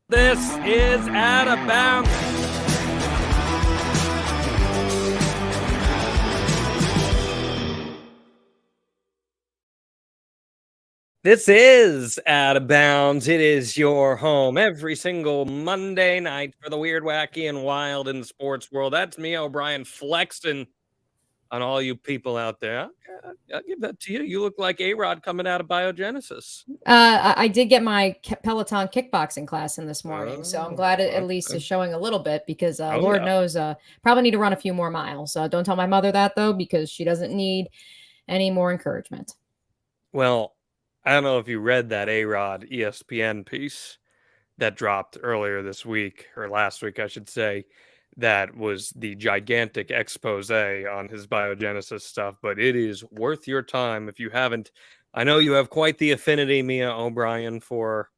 This is Out of Bounds. This is Out of Bounds. It is your home every single Monday night for the weird, wacky, and wild in the sports world. That's me, O'Brien, flexing on all you people out there. I'll give that to you. You look like A-Rod coming out of biogenesis. I did get my Peloton kickboxing class in this morning, so I'm glad it at least Okay. is showing a little bit because Oh, Lord yeah. knows probably need to run a few more miles. Don't tell my mother that though, because she doesn't need any more encouragement. Well, I don't know if you read that A-Rod ESPN piece that dropped earlier this week, or last week, I should say. That was the gigantic expose on his biogenesis stuff, but it is worth your time if you haven't. I know you have quite the affinity, Mia O'Brien, for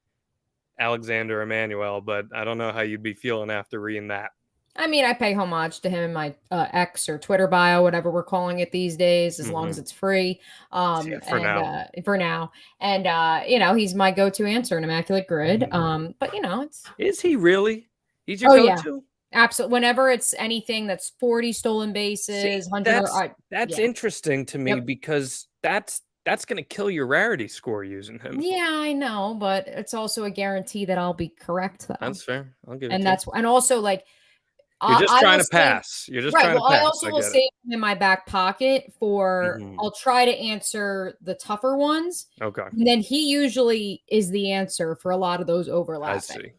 Alexander Emmanuel, but I don't know how you'd be feeling after reading that. I mean, I pay homage to him in my X or Twitter bio, whatever we're calling it these days, as long as it's free. Yeah, for now. For now, and he's my go-to answer in Immaculate Grid. But it's Is he really? He's your oh yeah, go-to? absolutely. Whenever it's anything that's 40 stolen See, bases, 100, that's yeah. interesting to me Yep. because that's going to kill your rarity score using him. Yeah, I know, but it's also a guarantee that I'll be correct though. That's fair. I'll give it And to you. and also like You're just I trying will to pass. You're just right. trying to Well, I pass. also I will get it. save them in my back pocket for Mhm. I'll try to answer the tougher ones. Okay. And then he usually is the answer for a lot of those overlapping. I see.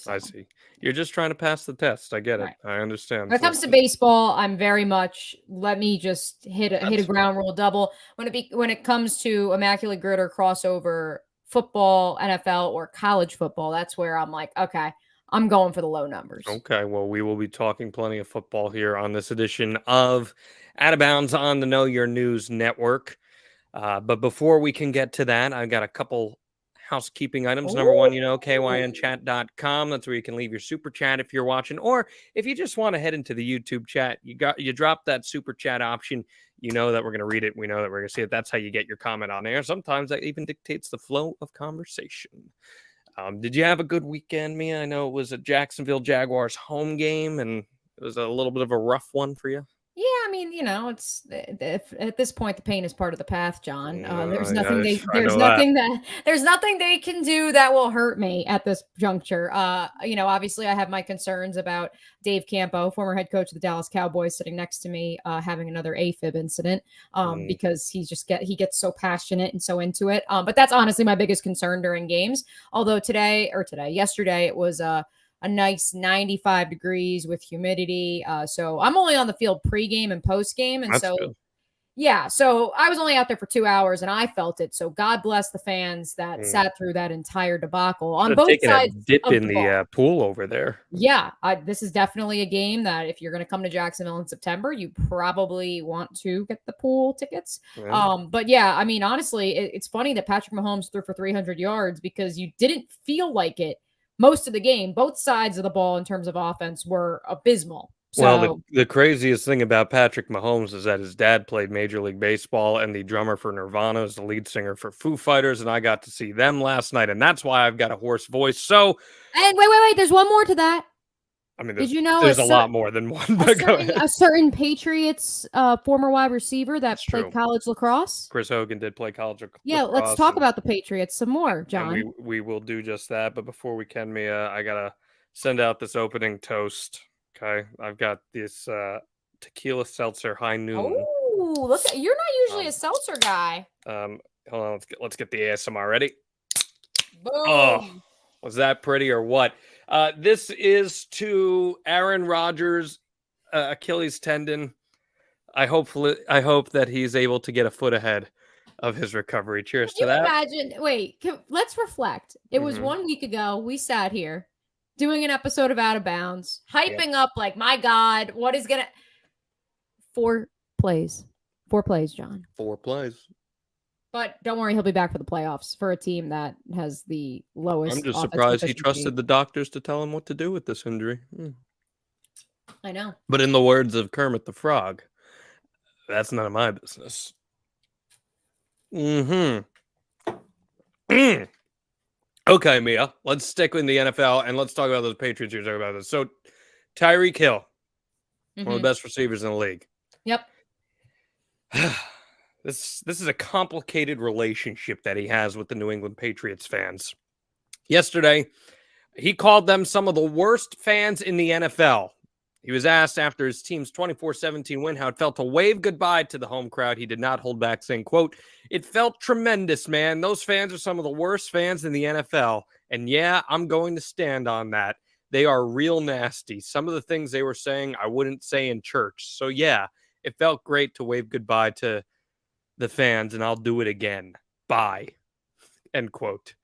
I see. You're just trying to pass the test. I get it. Right. I understand. When it comes to baseball, I'm very much let me just hit a ground rule double. When it comes to Immaculate Grid or crossover football, NFL, or college football, that's where I'm like, okay, I'm going for the low numbers. Okay. Well, we will be talking plenty of football here on this edition of Out of Bounds on the Know Your News Network. But before we can get to that, I've got a couple housekeeping items. Number one, kynchat.com. That's where you can leave your super chat if you're watching, or if you just want to head into the YouTube chat, you drop that super chat option. You know that we're going to read it. We know that we're going to see it. That's how you get your comment on air. Sometimes that even dictates the flow of conversation. Did you have a good weekend, Mia? I know it was a Jacksonville Jaguars home game, and it was a little bit of a rough one for you. Yeah, I mean, it's at this point the pain is part of the path, John. There's Yeah, nothing there's nothing they can do that will hurt me at this juncture. Obviously I have my concerns about Dave Campo, former head coach of the Dallas Cowboys, sitting next to me, having another AFib incident, because he gets so passionate and so into it. But that's honestly my biggest concern during games. Although yesterday it was a nice 95 degrees with humidity. So I'm only on the field pregame and postgame. And That's so, good. yeah, so I was only out there for 2 hours and I felt it. So God bless the fans that sat through that entire debacle on both sides. A dip in the pool over there. Yeah, this is definitely a game that if you're going to come to Jacksonville in September, you probably want to get the pool tickets. Yeah. But yeah, I mean, honestly, it's funny that Patrick Mahomes threw for 300 yards because you didn't feel like it most of the game. Both sides of the ball in terms of offense were abysmal. So, well, the craziest thing about Patrick Mahomes is that his dad played Major League Baseball, and the drummer for Nirvana is the lead singer for Foo Fighters, and I got to see them last night, and that's why I've got a hoarse voice. So, and wait, there's one more to that. I mean, did you know there's a lot more than one? But a certain Patriots former wide receiver that played college lacrosse? Chris Hogan did play college lacrosse. Yeah, let's talk about the Patriots some more, John. And we will do just that. But before we can, Mia, I gotta send out this opening toast. Okay, I've got this tequila seltzer high noon. Oh, look! You're not usually a seltzer guy. Hold on, let's get the ASMR ready. Boom! Oh, was that pretty or what? This is to Aaron Rodgers' Achilles tendon. I hope that he's able to get a foot ahead of his recovery. Cheers to that. Imagine. Wait, let's reflect. It was 1 week ago. We sat here doing an episode of Out of Bounds, hyping up like, my God, what is gonna 4 plays, John. 4 plays. But don't worry, he'll be back for the playoffs for a team that has the lowest. I'm just surprised he trusted the doctors to tell him what to do with this injury. I know. But in the words of Kermit the Frog, that's none of my business. Okay, Mia, let's stick with the NFL and let's talk about those Patriots you're talking about. This. So, Tyreek Hill, one of the best receivers in the league. Yep. This is a complicated relationship that he has with the New England Patriots fans. Yesterday, he called them some of the worst fans in the NFL. He was asked after his team's 24-17 win how it felt to wave goodbye to the home crowd. He did not hold back, saying, quote, "It felt tremendous, man. Those fans are some of the worst fans in the NFL. And yeah, I'm going to stand on that. They are real nasty. Some of the things they were saying, I wouldn't say in church. So yeah, it felt great to wave goodbye to the fans, and I'll do it again. Bye." End quote.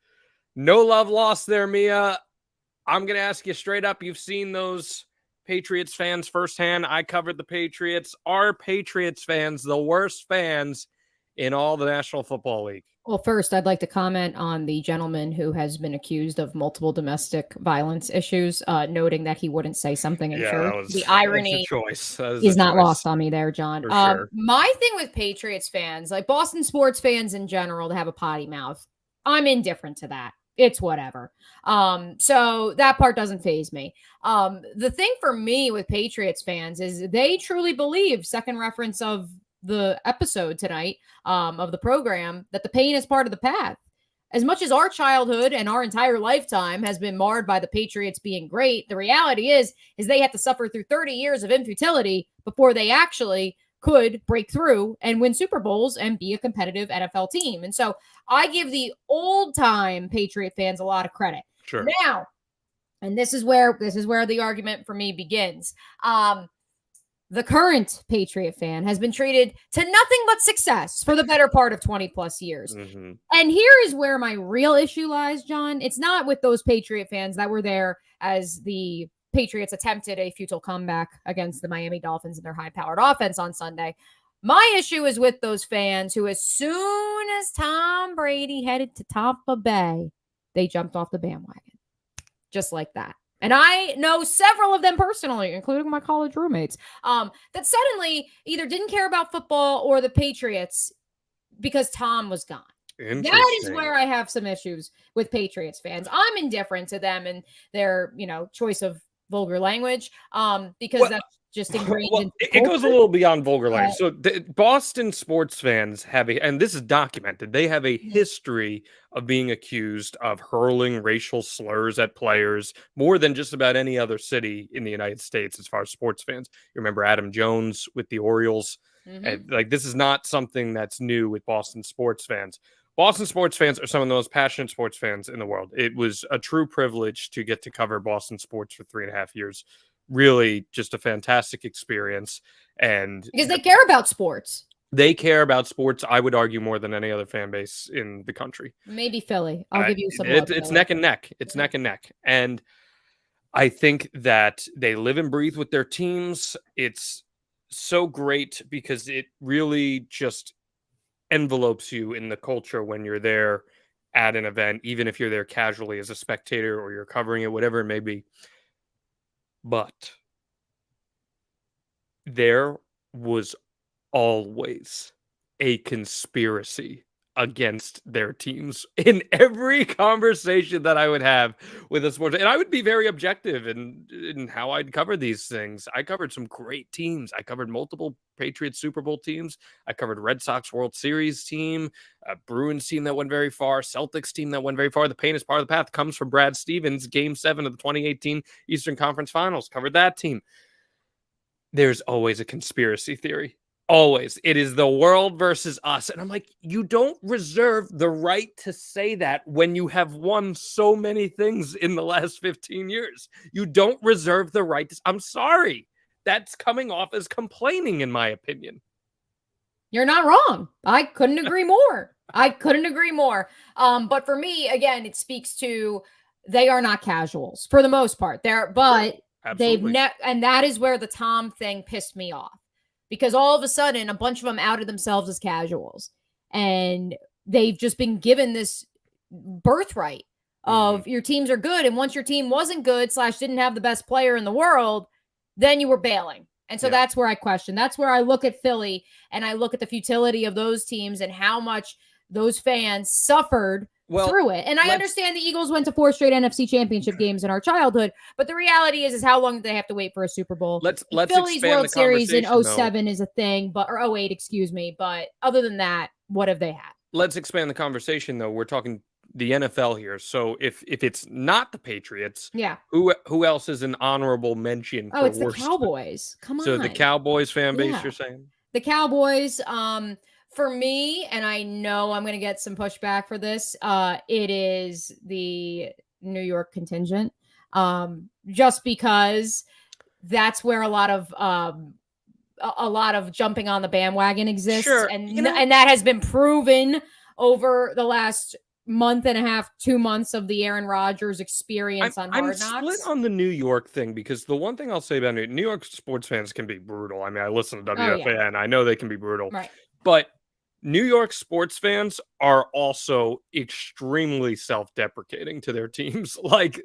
No love lost there, Mia. I'm going to ask you straight up. You've seen those Patriots fans firsthand. I covered the Patriots. Are Patriots fans the worst fans in all the National Football League? Well, first, I'd like to comment on the gentleman who has been accused of multiple domestic violence issues, noting that he wouldn't say something in church. The irony is not lost on me there, John. Sure. My thing with Patriots fans, like Boston sports fans in general, to have a potty mouth, I'm indifferent to that. It's whatever. So that part doesn't faze me. The thing for me with Patriots fans is they truly believe, second reference of the episode tonight, of the program, that the pain is part of the path. As much as our childhood and our entire lifetime has been marred by the Patriots being great, the reality is they had to suffer through 30 years of infutility before they actually could break through and win Super Bowls and be a competitive NFL team. And so I give the old time Patriot fans a lot of credit. Sure. Now, and this is where the argument for me begins. The current Patriot fan has been treated to nothing but success for the better part of 20 plus years. Mm-hmm. And here is where my real issue lies, John. It's not with those Patriot fans that were there as the Patriots attempted a futile comeback against the Miami Dolphins and their high-powered offense on Sunday. My issue is with those fans who, as soon as Tom Brady headed to Tampa Bay, they jumped off the bandwagon. Just like that. And I know several of them personally, including my college roommates, that suddenly either didn't care about football or the Patriots because Tom was gone. That is where I have some issues with Patriots fans. I'm indifferent to them and their, choice of vulgar language, because that's just ingrained in it goes a little beyond vulgar language. So the Boston sports fans have and this is documented, they have a history of being accused of hurling racial slurs at players more than just about any other city in the United States as far as sports fans. You remember Adam Jones with the Orioles? And, this is not something that's new with Boston sports fans. Boston sports fans are some of the most passionate sports fans in the world. It was a true privilege to get to cover Boston sports for 3.5 years. Really just a fantastic experience. And because they care about sports. They care about sports, I would argue, more than any other fan base in the country. Maybe Philly. I'll give you some. It's neck and neck. It's neck and neck. And I think that they live and breathe with their teams. It's so great because it really just envelopes you in the culture when you're there at an event, even if you're there casually as a spectator or you're covering it, whatever it may be. But there was always a conspiracy against their teams in every conversation that I would have with a sports. And I would be very objective in how I'd cover these things. I covered some great teams. I covered multiple Patriots Super Bowl teams. I covered Red Sox World Series team, a Bruins team that went very far, Celtics team that went very far. The pain is part of the path comes from Brad Stevens, Game 7 of the 2018 Eastern Conference Finals. Covered that team. There's always a conspiracy theory. Always. It is the world versus us. And I'm like, you don't reserve the right to say that when you have won so many things in the last 15 years. You don't reserve the right to. I'm sorry. That's coming off as complaining, in my opinion. You're not wrong. I couldn't agree more. But for me, again, it speaks to they are not casuals for the most part. But Absolutely. And that is where the Tom thing pissed me off. Because all of a sudden, a bunch of them outed themselves as casuals. And they've just been given this birthright of your teams are good. And once your team wasn't good / didn't have the best player in the world, then you were bailing. And so that's where I question. That's where I look at Philly and I look at the futility of those teams and how much those fans suffered through it. And I understand the Eagles went to 4 straight NFC championship games in our childhood, but the reality is how long did they have to wait for a Super Bowl? Let's Phillies World Series in 07 though. is a thing, or 08, excuse me. But other than that, what have they had? Let's expand the conversation, though. We're talking the NFL here. So if it's not the Patriots, who else is an honorable mention? Oh, it's the Cowboys. Come on. So the Cowboys fan base, you're saying? The Cowboys, for me, and I know I'm going to get some pushback for this, it is the New York contingent. Just because that's where a lot of jumping on the bandwagon exists. Sure. And that has been proven over the last month and a half, 2 months of the Aaron Rodgers experience on Hard Knocks. I'm split on the New York thing because the one thing I'll say about New York sports fans can be brutal. I mean, I listen to WFA and I know they can be brutal. Right. But New York sports fans are also extremely self-deprecating to their teams. Like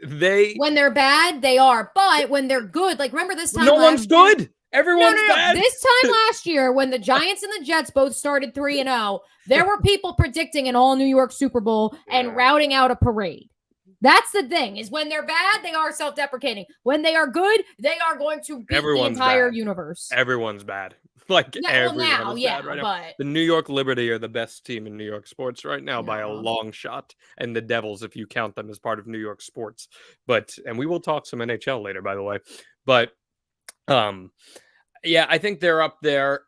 when they're bad, they are. But when they're good, like remember this time no one's good. Everyone's bad. This time last year, when the Giants and the Jets both started 3-0, there were people predicting an all New York Super Bowl and routing out a parade. That's the thing, is when they're bad, they are self-deprecating. When they are good, they are going to beat the entire universe. Everyone's bad. Like everyone is bad right now. But the New York Liberty are the best team in New York sports right now by a long shot, and the Devils, if you count them as part of New York sports. And we will talk some NHL later, by the way. But yeah, I think they're up there.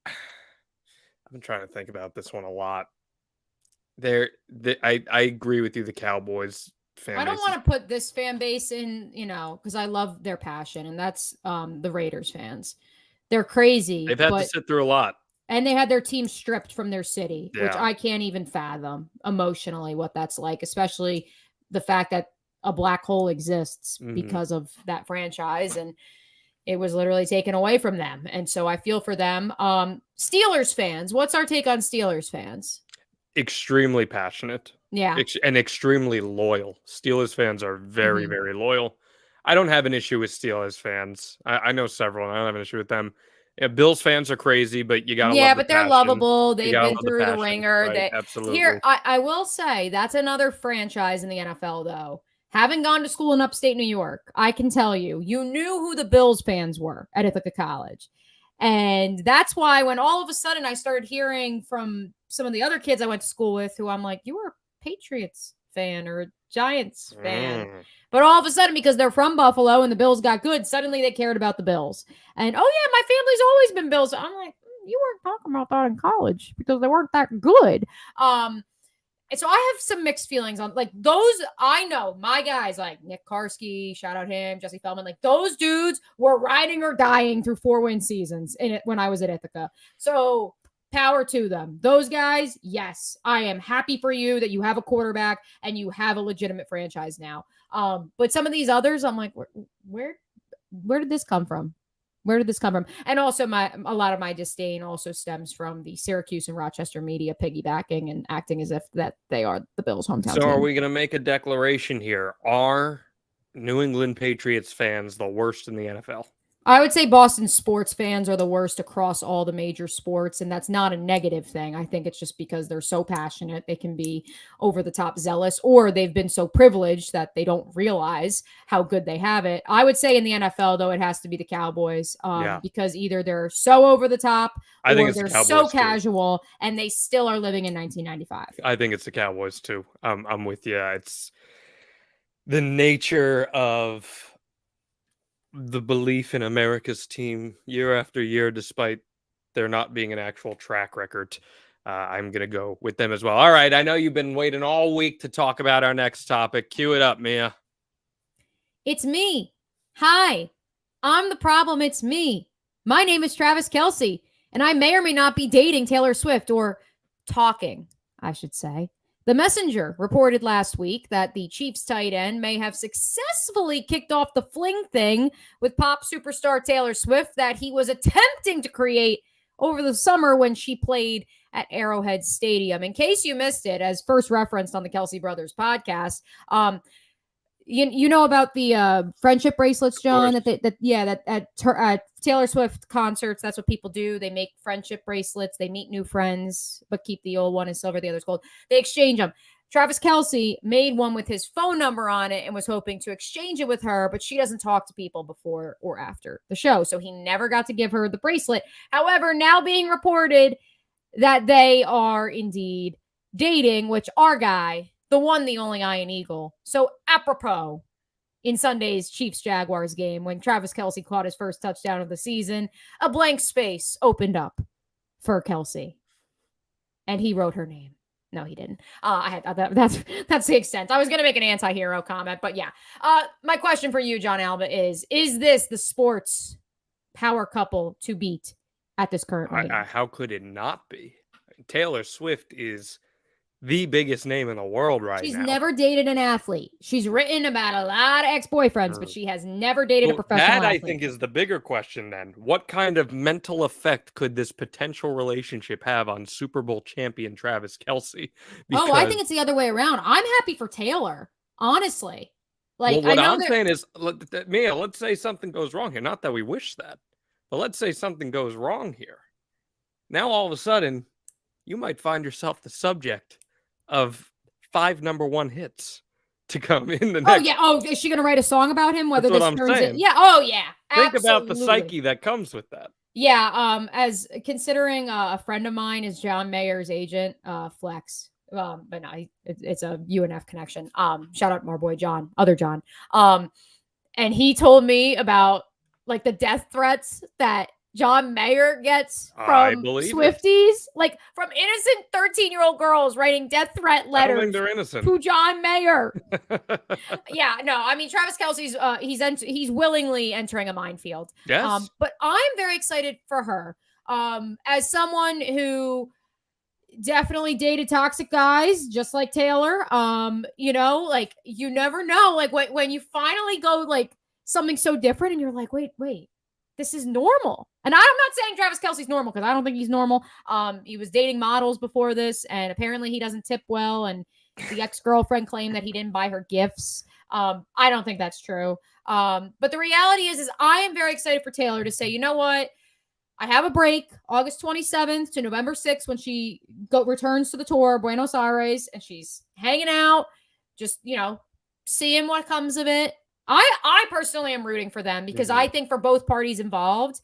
I've been trying to think about this one a lot. I agree with you. The Cowboys fan base. I don't want to put this fan base in, because I love their passion, and that's the Raiders fans. They're crazy. They've had to sit through a lot. And they had their team stripped from their city, which I can't even fathom emotionally what that's like, especially the fact that a black hole exists because of that franchise. And it was literally taken away from them. And so I feel for them. Steelers fans, what's our take on Steelers fans? Extremely passionate. Yeah. And extremely loyal. Steelers fans are very, very loyal. I don't have an issue with Steelers fans. I know several, and I don't have an issue with them. Yeah, Bills fans are crazy, but you got to love but they're lovable. They've been through the ringer. Right? Absolutely. Here, I will say, that's another franchise in the NFL, though. Having gone to school in upstate New York, I can tell you knew who the Bills fans were at Ithaca College. And that's why when all of a sudden I started hearing from some of the other kids I went to school with who I'm like, you were a Patriots fan or a Giants fan. But all of a sudden, because they're from Buffalo and the Bills got good, suddenly they cared about the Bills. And, oh, yeah, my family's always been Bills. I'm like, you weren't talking about that in college because they weren't that good. And so I have some mixed feelings on like those. I know my guys like Nick Karski, shout out him, Jesse Feldman, like those dudes were riding or dying through 4-win seasons in it when I was at Ithaca. So power to them. Those guys, yes, I am happy for you that you have a quarterback and you have a legitimate franchise now. But some of these others, I'm like, where did this come from? Where did this come from? And also a lot of my disdain also stems from the Syracuse and Rochester media piggybacking and acting as if that they are the Bills' hometown team. So are we going to make a declaration here? Are New England Patriots fans the worst in the NFL? I would say Boston sports fans are the worst across all the major sports, and that's not a negative thing. I think it's just because they're so passionate. They can be over the top zealous, or they've been so privileged that they don't realize how good they have it. I would say in the NFL, though, it has to be the Cowboys because either they're so over the top or they're so casual, and they still are living in 1995. I think it's the Cowboys, too. I'm with you. It's the nature of the belief in America's team year after year, despite there not being an actual track record. I'm going to go with them as well. All right. I know you've been waiting all week to talk about our next topic. Cue it up, Mia. It's me. Hi. I'm the problem. It's me. My name is Travis Kelce, and I may or may not be dating Taylor Swift, or talking, I should say. The Messenger reported last week that the Chiefs tight end may have successfully kicked off the fling thing with pop superstar Taylor Swift that he was attempting to create over the summer when she played at Arrowhead Stadium. In case you missed it, as first referenced on the Kelce Brothers podcast, you know about the friendship bracelets, John, that at Taylor Swift concerts, that's what people do. They make friendship bracelets. They meet new friends, but keep the old one in silver, the other's gold. They exchange them. Travis Kelce made one with his phone number on it and was hoping to exchange it with her, but she doesn't talk to people before or after the show. So he never got to give her the bracelet. However, now being reported that they are indeed dating, which our guy, the one, the only Iron Eagle. So apropos, in Sunday's Chiefs-Jaguars game, when Travis Kelce caught his first touchdown of the season, a blank space opened up for Kelce. And he wrote her name. No, he didn't. That's the extent. I was going to make an anti-hero comment, but yeah. My question for you, John Alba, is this the sports power couple to beat at this current rate? How could it not be? Taylor Swift is the biggest name in the world right now. She's never dated an athlete. She's written about a lot of ex-boyfriends, but she has never dated a professional athlete. That, I think, is the bigger question then. What kind of mental effect could this potential relationship have on Super Bowl champion Travis Kelce? Because, I think it's the other way around. I'm happy for Taylor, honestly. Like, well, what I'm saying is, Mia, let's say something goes wrong here. Not that we wish that, but let's say something goes wrong here. Now, all of a sudden, you might find yourself the subject of 5 number 1 hits to come in the next. Oh, yeah. Oh, is she going to write a song about him? Whether That's this what I'm turns saying. it. Yeah. Oh, yeah. Think about the psyche that comes with that. Yeah. As considering a friend of mine is John Mayer's agent, Flex. But no, it's a UNF connection. Shout out to our boy John, other John. And he told me about like the death threats that John Mayer gets from Swifties, like from innocent 13-year-old girls writing death threat letters. I don't think they're innocent. To John Mayer. Yeah, no, I mean Travis Kelce's he's willingly entering a minefield. Yes. But I'm very excited for her. As someone who definitely dated toxic guys, just like Taylor. You know, like you never know. Like when you finally go like something so different, and you're like, wait. This is normal. And I'm not saying Travis Kelce's normal because I don't think he's normal. He was dating models before this, and apparently he doesn't tip well. And the ex-girlfriend claimed that he didn't buy her gifts. I don't think that's true. But the reality is I am very excited for Taylor to say, you know what? I have a break August 27th to November 6th when she returns to the tour, Buenos Aires, and she's hanging out, just, you know, seeing what comes of it. I personally am rooting for them because I think for both parties involved,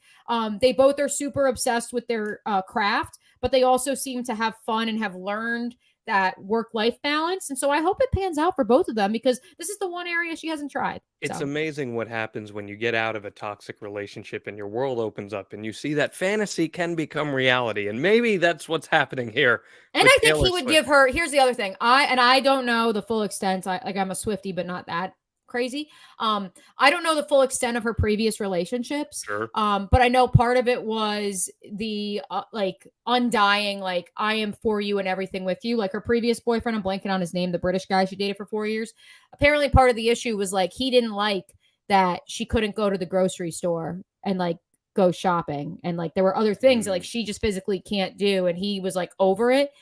they both are super obsessed with their craft, but they also seem to have fun and have learned that work-life balance. And so I hope it pans out for both of them because this is the one area she hasn't tried. It's amazing what happens when you get out of a toxic relationship and your world opens up and you see that fantasy can become reality. And maybe that's what's happening here. And I think he would give her, here's the other thing. I don't know the full extent. I'm a Swiftie, but not that crazy. I don't know the full extent of her previous relationships. Sure. But I know part of it was the like undying, like I am for you and everything with you. Like her previous boyfriend, I'm blanking on his name, the British guy she dated for 4 years. Apparently part of the issue was like he didn't like that she couldn't go to the grocery store and like go shopping. And like there were other things that like she just physically can't do. And he was like over it.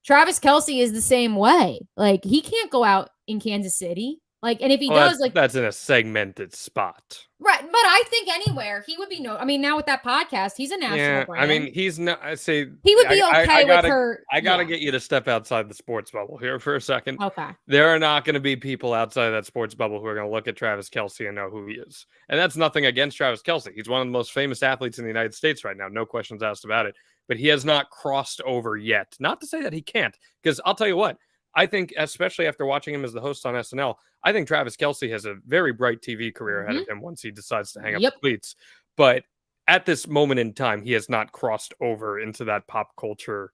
Travis Kelce is the same way. Like he can't go out in Kansas City. Like, and if he does, like that's in a segmented spot, right? But I think anywhere he would be I mean, now with that podcast, he's a national brand. I mean, he's not. I say he would be okay with her. I gotta get you to step outside the sports bubble here for a second. Okay. There are not going to be people outside that sports bubble who are going to look at Travis Kelce and know who he is. And that's nothing against Travis Kelce. He's one of the most famous athletes in the United States right now. No questions asked about it. But he has not crossed over yet. Not to say that he can't, because I'll tell you what. I think, especially after watching him as the host on SNL, I think Travis Kelce has a very bright TV career ahead of him once he decides to hang up the cleats. But at this moment in time, he has not crossed over into that pop culture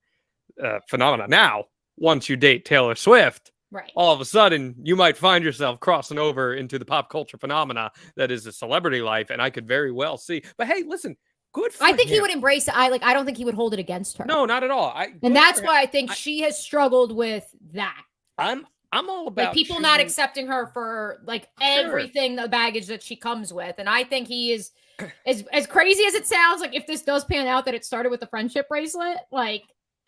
phenomena. Now, once you date Taylor Swift, all of a sudden, you might find yourself crossing over into the pop culture phenomena that is a celebrity life, and I could very well see. But hey, listen. Good for I think him. He would embrace it. I don't think he would hold it against her. No, not at all. And that's why I think she has struggled with that. I'm all about like people not accepting her for like everything, the baggage that she comes with. And I think he is as crazy as it sounds, like if this does pan out that it started with the friendship bracelet, like,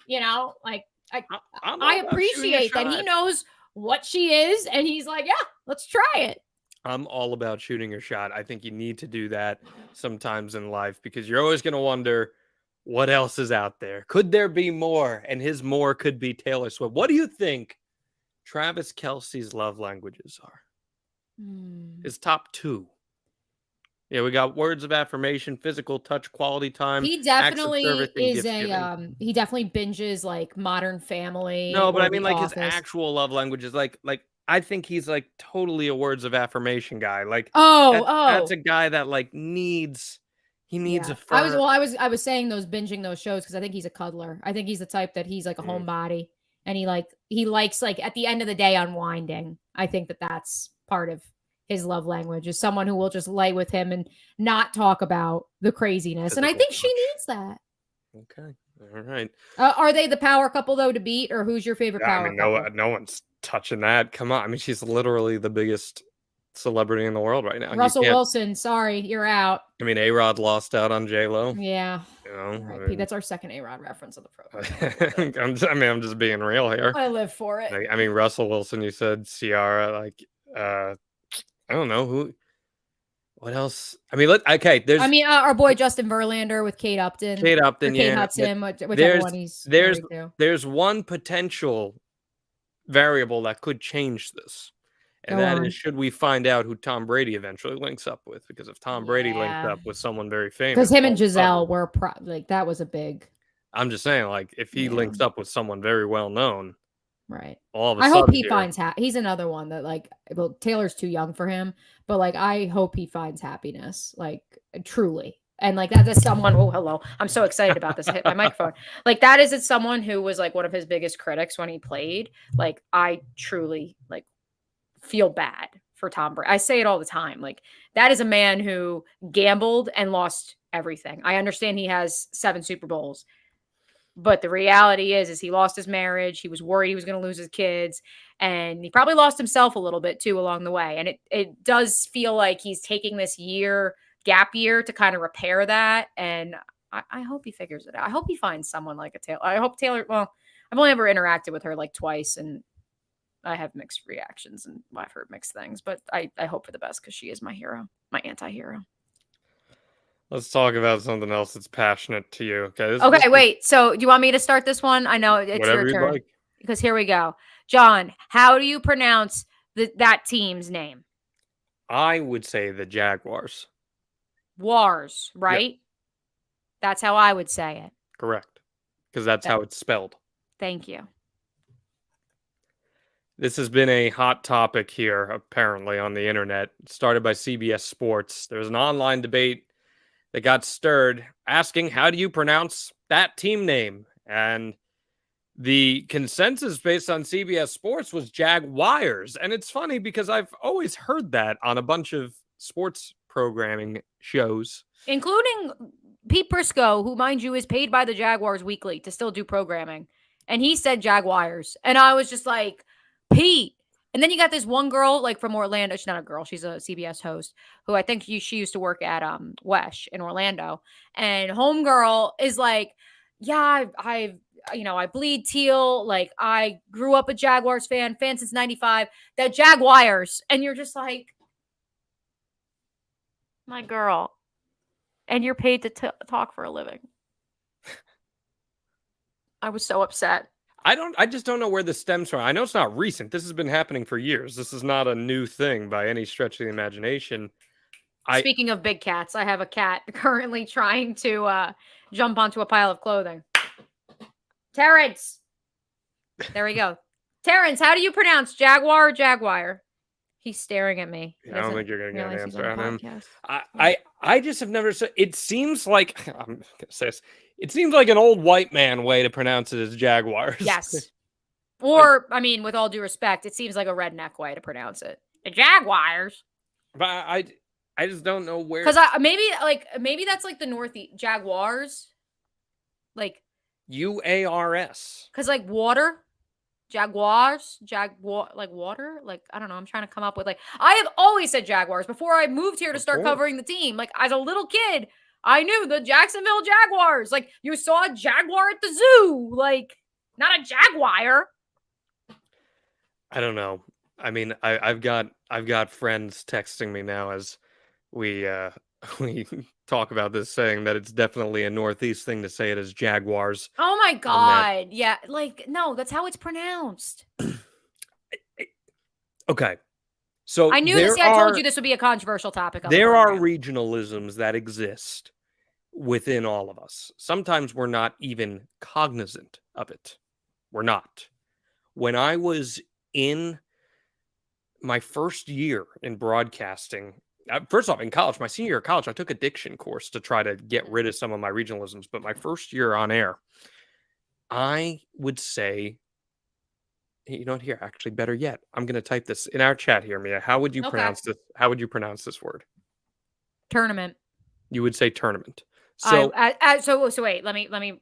you know, like I appreciate that he knows what she is and he's like, yeah, let's try it. I'm all about shooting your shot. I think you need to do that sometimes in life because you're always going to wonder what else is out there. Could there be more? And his more could be Taylor Swift. What do you think Travis Kelce's love languages are? Hmm. His top 2. Yeah, we got words of affirmation, physical touch, quality time, He acts of definitely service, and is gift giving. he definitely binges like Modern Family No, but or I mean The like his Office. actual love languages. Like I think he's like totally a words of affirmation guy. Like that's Oh. a guy that like needs Yeah. affirm. I was saying those binging those shows because I think he's a cuddler. I think he's the type that he's like a Mm, homebody and he likes like at the end of the day unwinding. I think that that's part of his love language is someone who will just lay with him and not talk about the craziness. And I physical think she touch. needs that. Okay. All right. Are they the power couple though to beat, or who's your favorite Yeah, I power mean, couple? no one's touching that. Come on. I mean, she's literally the biggest celebrity in the world right now. You Russell can't. Wilson, sorry, you're out. I mean, A-Rod lost out on J-Lo. Yeah. You know, R.I.P. That's our second A-Rod reference of the program. I'm just being real here. I live for it. Like, I mean, Russell Wilson, you said Ciara, like, I don't know who, what else? I mean, I mean, our boy Justin Verlander with Kate Upton Kate or Upton, Kate yeah, but Hudson, whichever there's, one he's there's, married to. there's one potential variable that could change this. And Go that on. is, should we find out who Tom Brady eventually links up with? Because if Tom Brady links Yeah. up with someone very Because famous, him all and of a sudden, Giselle were like that was a big. I'm just saying, like, if he Yeah. links up with someone very well known, Right. all of a I hope sudden he here, finds he's another one that like well Taylor's too young for him, but like I hope he finds happiness, like truly. And like that is someone oh hello. I'm so excited about this. I hit my microphone. Like that is someone who was like one of his biggest critics when he played. Like I truly like feel bad for Tom Brady. I say it all the time. Like that is a man who gambled and lost everything. I understand he has 7 Super Bowls. But the reality is he lost his marriage. He was worried he was going to lose his kids. And he probably lost himself a little bit too along the way. And it does feel like he's taking this gap year to kind of repair that. And I hope he figures it out. I hope he finds someone like a Taylor. I hope Taylor, well, I've only ever interacted with her like twice and I have mixed reactions and I've heard mixed things, but I hope for the best because she is my hero, my anti-hero. let's talk about something else that's passionate to you. Okay. Okay, wait. So do you want me to start this one? I know it's whatever your you'd turn. like. Because here we go. John, how do you pronounce that team's name? I would say the Jaguars. Wars, right? Yep. That's how I would say it. Correct. Because that's how it's spelled. Thank you. This has been a hot topic here, apparently, on the internet. Started by CBS Sports. There's an online debate that got stirred asking, how do you pronounce that team name? And the consensus based on CBS Sports was Jaguars. And it's funny because I've always heard that on a bunch of sports programming shows. Including Pete Prisco, who, mind you, is paid by the Jaguars weekly to still do programming. And he said Jaguars. And I was just like, Pete. And then you got this one girl like from Orlando. She's not a girl. She's a CBS host who I think she used to work at Wesh in Orlando. And homegirl is like, yeah, I bleed teal. Like I grew up a Jaguars fan since 95. That Jaguars. And you're just like, my girl. And you're paid to talk for a living. I was so upset. I just don't know where this stems from. I know it's not recent. This has been happening for years. This is not a new thing by any stretch of the imagination. Speaking of big cats, I have a cat currently trying to jump onto a pile of clothing. Terrence. There we go. Terrence, how do you pronounce Jaguar or Jaguar? He's staring at me. I don't think you're going to get an answer on him. I just have never said. It seems like I'm going to say this. It seems like an old white man way to pronounce it as Jaguars. Yes. Or, I mean, with all due respect, it seems like a redneck way to pronounce it. The Jaguars. But I just don't know where. Because maybe that's like the Northeast Jaguars. Like UARS. Because like water. Jaguars, like water, like I don't know. I'm trying to come up with I have always said Jaguars before I moved here to start covering the team. Like as a little kid, I knew the Jacksonville Jaguars. Like you saw a jaguar at the zoo, like not a jaguar. I don't know. I mean, I've got friends texting me now as we talk about this, saying that it's definitely a Northeast thing to say it as Jaguars. Oh my God. Yeah. Like, no, that's how it's pronounced. Okay. So I knew this. I told you this would be a controversial topic on the there are program. regionalisms that exist within all of us. Sometimes we're not even cognizant of it. We're not. When I was in my first year in broadcasting, first off, in college, my senior year of college, I took a diction course to try to get rid of some of my regionalisms. But my first year on air, I would say, you know what, here, actually, better yet, I'm going to type this in our chat here, Mia. How would you pronounce this? How would you pronounce this word? Tournament. You would say tournament. So, So wait, let me.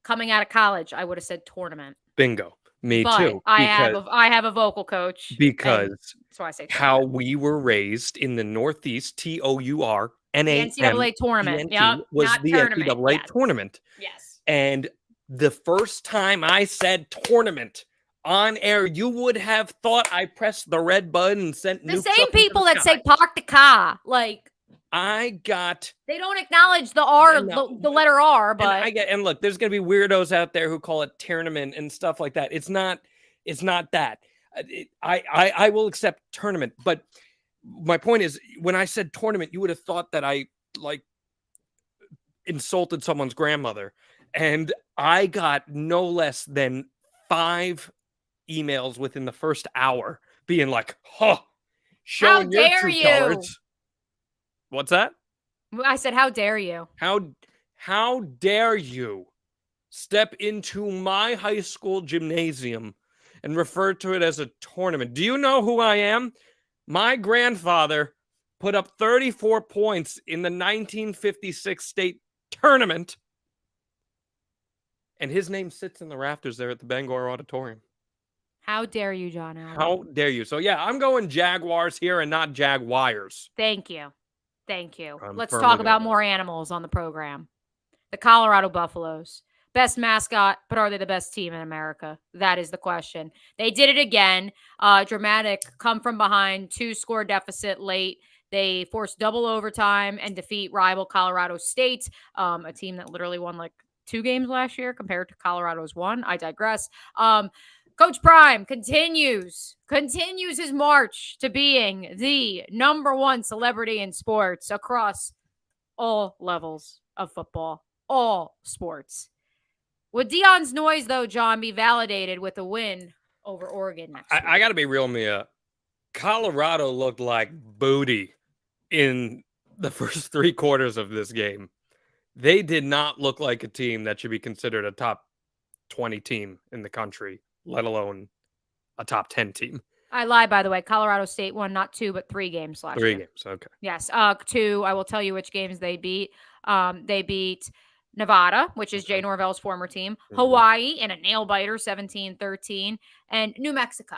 Coming out of college, I would have said tournament. bingo. Me But too. I have a vocal coach. Because so I say tournament. How we were raised in the Northeast, TOURNAM, The NCAA tournament. ENT, was not the tournament. NCAA tournament. Yes. And the first time I said tournament on air, you would have thought I pressed the red button and sent the same people that say park the car. Like, they don't acknowledge the R, the letter R, but and look, there's gonna be weirdos out there who call it tournament and stuff like that. It's not that. I will accept tournament, but my point is, when I said tournament, you would have thought that I insulted someone's grandmother, and I got no less than 5 emails within the first hour being like, showing your true colors. What's that? I said, how dare you? How dare you step into my high school gymnasium and refer to it as a tournament? Do you know who I am? My grandfather put up 34 points in the 1956 state tournament, and his name sits in the rafters there at the Bangor Auditorium. How dare you, John Alba? How dare you? So, yeah, I'm going Jaguars here and not Jaguars. Thank you. Let's talk about more animals on the program. The Colorado Buffaloes. Best mascot, but are they the best team in America? That is the question. They did it again. Dramatic come from behind, 2-score deficit late. They forced double overtime and defeat rival Colorado State, a team that literally won like 2 games last year compared to Colorado's 1. I digress. Coach Prime continues his march to being the #1 celebrity in sports across all levels of football, all sports. Would Deion's noise, though, John, be validated with a win over Oregon next week? I got to be real, Mia. Colorado looked like booty in the first 3 quarters of this game. They did not look like a team that should be considered a top 20 team in the country, let alone a top 10 team. I lied, by the way. Colorado State won not 2, but 3 games last year. 3 games, okay. Yes, 2. I will tell you which games they beat. They beat Nevada, which is Jay Norvell's former team, Hawaii in a nail-biter, 17-13, and New Mexico.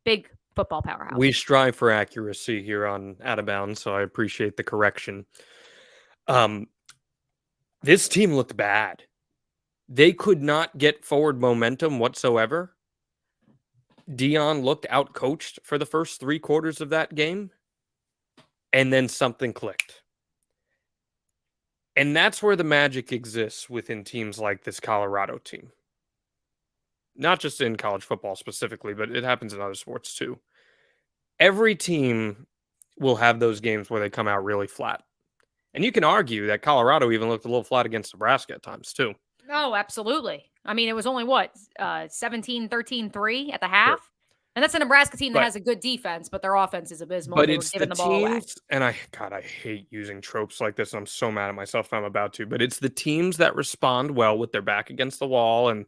Big football powerhouse. We strive for accuracy here on Out of Bounds, so I appreciate the correction. This team looked bad. They could not get forward momentum whatsoever. Deion looked outcoached for the first 3 quarters of that game, and then something clicked. And that's where the magic exists within teams like this Colorado team. Not just in college football specifically, but it happens in other sports too. Every team will have those games where they come out really flat. And you can argue that Colorado even looked a little flat against Nebraska at times too. Oh, absolutely. I mean, it was only 17-13-3 at the half. Sure. And that's a Nebraska team that has a good defense, but their offense is abysmal. But it's the teams, and I hate using tropes like this. And I'm so mad at myself if I'm about to. But it's the teams that respond well with their back against the wall and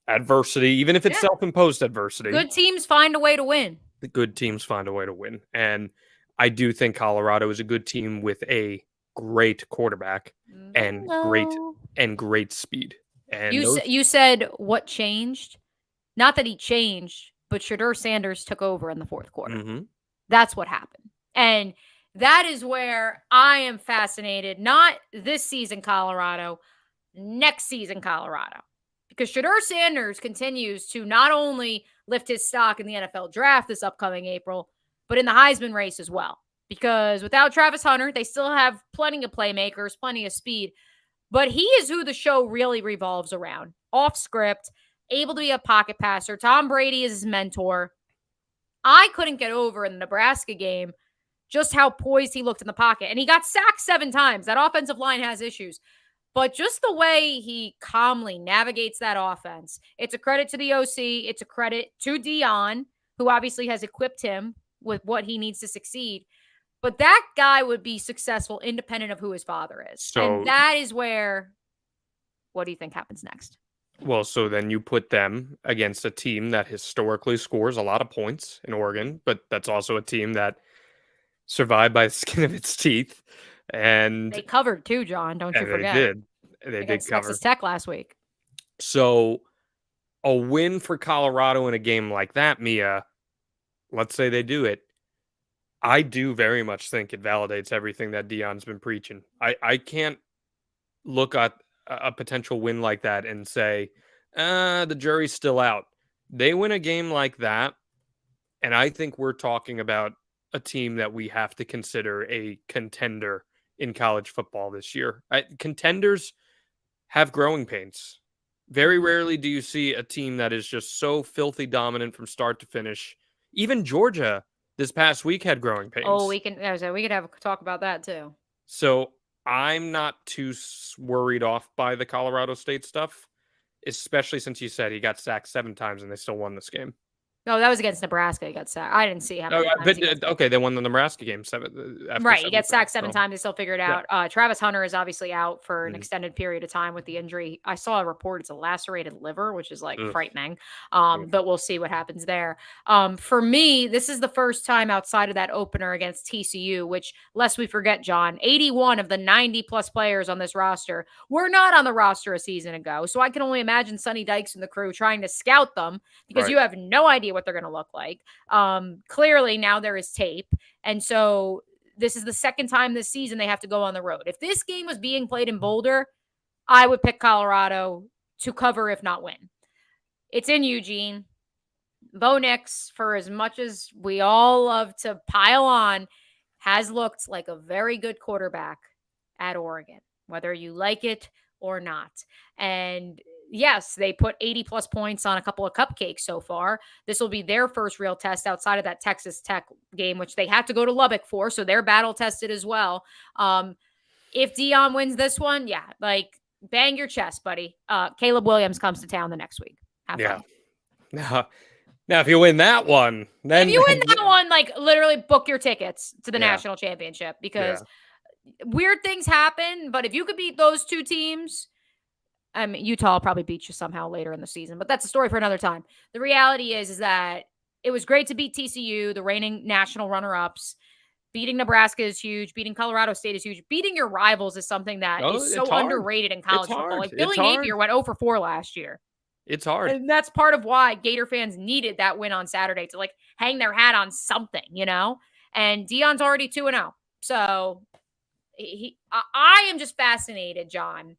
adversity, even if it's self-imposed adversity. Good teams find a way to win. The good teams find a way to win. And I do think Colorado is a good team with a great quarterback and great speed. And you said what changed? Not that he changed, but Shedeur Sanders took over in the 4th quarter. Mm-hmm. That's what happened. And that is where I am fascinated. Not this season, Colorado, next season, Colorado. Because Shedeur Sanders continues to not only lift his stock in the NFL draft this upcoming April, but in the Heisman race as well. Because without Travis Hunter, they still have plenty of playmakers, plenty of speed. But he is who the show really revolves around. Off script, able to be a pocket passer. Tom Brady is his mentor. I couldn't get over in the Nebraska game just how poised he looked in the pocket. And he got sacked 7 times. That offensive line has issues. But just the way he calmly navigates that offense, it's a credit to the OC. It's a credit to Deion, who obviously has equipped him with what he needs to succeed. But that guy would be successful independent of who his father is. And that is where, what do you think happens next? Well, so then you put them against a team that historically scores a lot of points in Oregon, but that's also a team that survived by the skin of its teeth. And they covered too, John. Don't you forget. They did cover. Texas Tech last week. So a win for Colorado in a game like that, Mia, let's say they do it. I do very much think it validates everything that Deion's been preaching. I can't look at a potential win like that and say, the jury's still out. They win a game like that, and I think we're talking about a team that we have to consider a contender in college football this year. Contenders have growing pains. Very rarely do you see a team that is just so filthy dominant from start to finish. Even Georgia this past week had growing pains. Oh, we could have a talk about that too. So I'm not too worried off by the Colorado State stuff, especially since you said he got sacked 7 times and they still won this game. No, that was against Nebraska. He got sacked. I didn't see how many times. Okay, they won the Nebraska game 7. Right, he gets sacked 7 times. They still figured it out. Travis Hunter is obviously out for an extended period of time with the injury. I saw a report it's a lacerated liver, which is like frightening. But we'll see what happens there. For me, this is the first time outside of that opener against TCU, which, lest we forget, John, 81 of the 90-plus players on this roster were not on the roster a season ago. So I can only imagine Sonny Dykes and the crew trying to scout them because you have no idea what they're going to look like. Clearly now there is tape. And so this is the second time this season they have to go on the road. If this game was being played in Boulder, I would pick Colorado to cover, if not win. It's in Eugene. Bo Nix, for as much as we all love to pile on, has looked like a very good quarterback at Oregon, whether you like it or not. And yes, they put 80-plus points on a couple of cupcakes so far. This will be their first real test outside of that Texas Tech game, which they had to go to Lubbock for, so they're battle-tested as well. If Deion wins this one, bang your chest, buddy. Caleb Williams comes to town the next week. Have fun. Now, if you win that one, then... If you win that one, literally book your tickets to the national championship because weird things happen, but if you could beat those 2 teams... I mean, Utah will probably beat you somehow later in the season, but that's a story for another time. The reality is that it was great to beat TCU, the reigning national runner-ups. Beating Nebraska is huge. Beating Colorado State is huge. Beating your rivals is something that is so underrated in college football. Like Billy Napier went 0 for 4 last year. It's hard. And that's part of why Gator fans needed that win on Saturday to hang their hat on something, And Deion's already 2-0. So I am just fascinated, John.